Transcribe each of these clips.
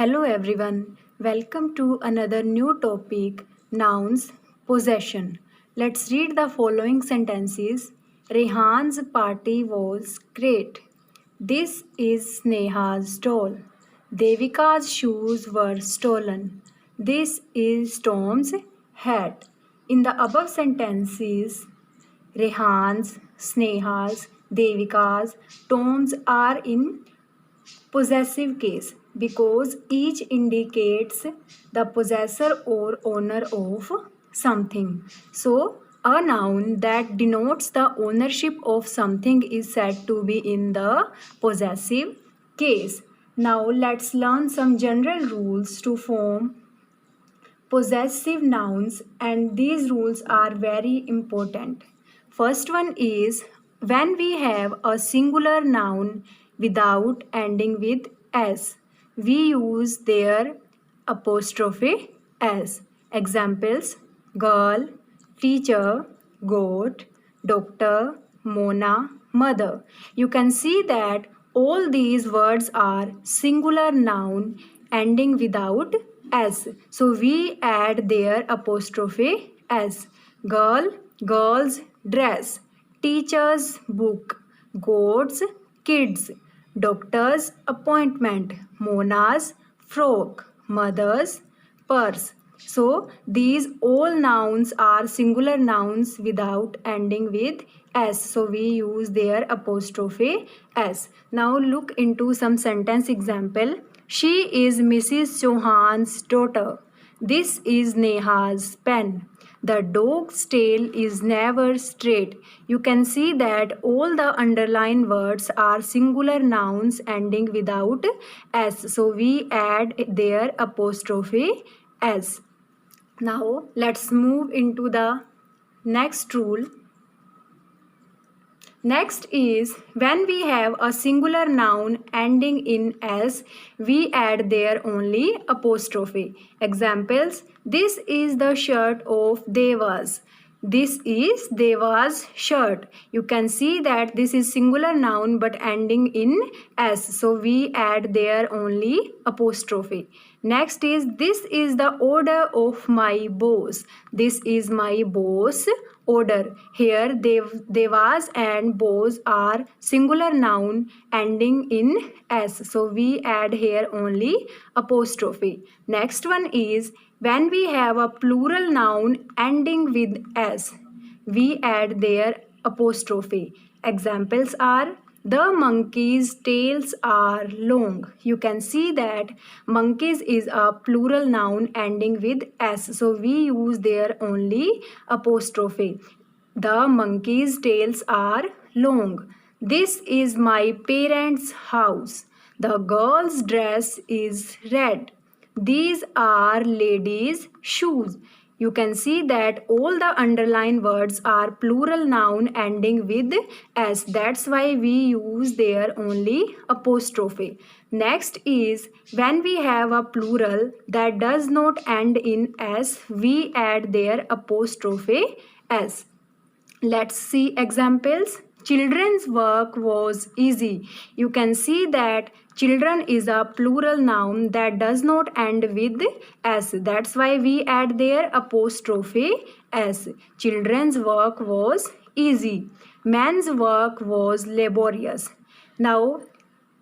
Hello everyone, welcome to another new topic, nouns, possession. Let's read the following sentences. Rehan's party was great. This is Sneha's doll. Devika's shoes were stolen. This is Tom's hat. In the above sentences, Rehan's, Sneha's, Devika's, Tom's are in possessive case because each indicates the possessor or owner of something. So, a noun that denotes the ownership of something is said to be in the possessive case. Now, let's learn some general rules to form possessive nouns, and these rules are very important. First one is when we have a singular noun without ending with s, we use their apostrophe s. Examples: girl, teacher, goat, doctor, Mona, mother. You can see that all these words are singular noun ending without s. So we add their apostrophe s. Girl, girl's dress. Teacher's book. Goat's kids. Doctor's appointment. Mona's frock. Mother's purse. So these all nouns are singular nouns without ending with s. So we use their apostrophe s. Now look into some sentence example. She is Mrs. Chauhan's daughter. This is Neha's pen. The dog's tail is never straight. You can see that all the underlined words are singular nouns ending without s. So we add their apostrophe s. Now let's move into the next rule. Next is when we have a singular noun ending in s, we add their only apostrophe. Examples: this is the shirt of Devas. This is Deva's shirt. You can see that this is singular noun but ending in s. So we add their only apostrophe. Next is this is the order of my boss. This is my boss order. Here Devas and boss are singular noun ending in s. So we add here only apostrophe. Next one is when we have a plural noun ending with s, we add their apostrophe. Examples are the monkey's tails are long. You can see that monkeys is a plural noun ending with s. So we use their only apostrophe. The monkey's tails are long. This is my parents' house. The girl's dress is red. These are ladies' shoes. You can see that all the underlined words are plural noun ending with s. That's why we use their only apostrophe. Next is when we have a plural that does not end in s, we add their apostrophe s. Let's see examples. Children's work was easy. You can see that children is a plural noun that does not end with s. That's why we add their apostrophe s. Children's work was easy. Man's work was laborious. Now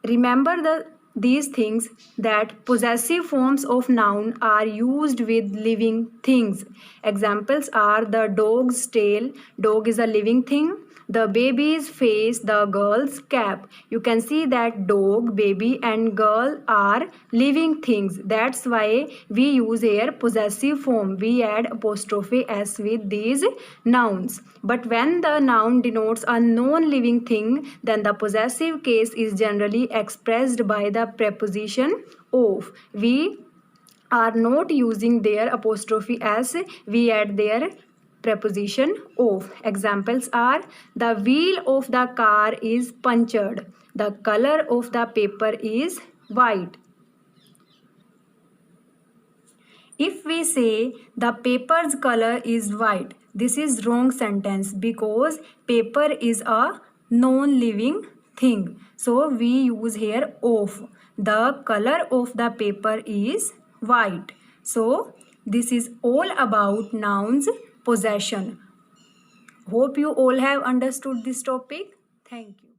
remember these things that possessive forms of noun are used with living things. Examples are the dog's tail. Dog is a living thing. The baby's face, the girl's cap. You can see that dog, baby and girl are living things. That's why we use here possessive form. We add apostrophe s with these nouns. But when the noun denotes a non-living thing, then the possessive case is generally expressed by the preposition of. We are not using their apostrophe s. We add their preposition of. Examples are the wheel of the car is punctured. The color of the paper is white. If we say the paper's color is white, this is wrong sentence because paper is a non-living thing. So we use here of. The color of the paper is white. So this is all about nouns possession. Hope you all have understood this topic. Thank you.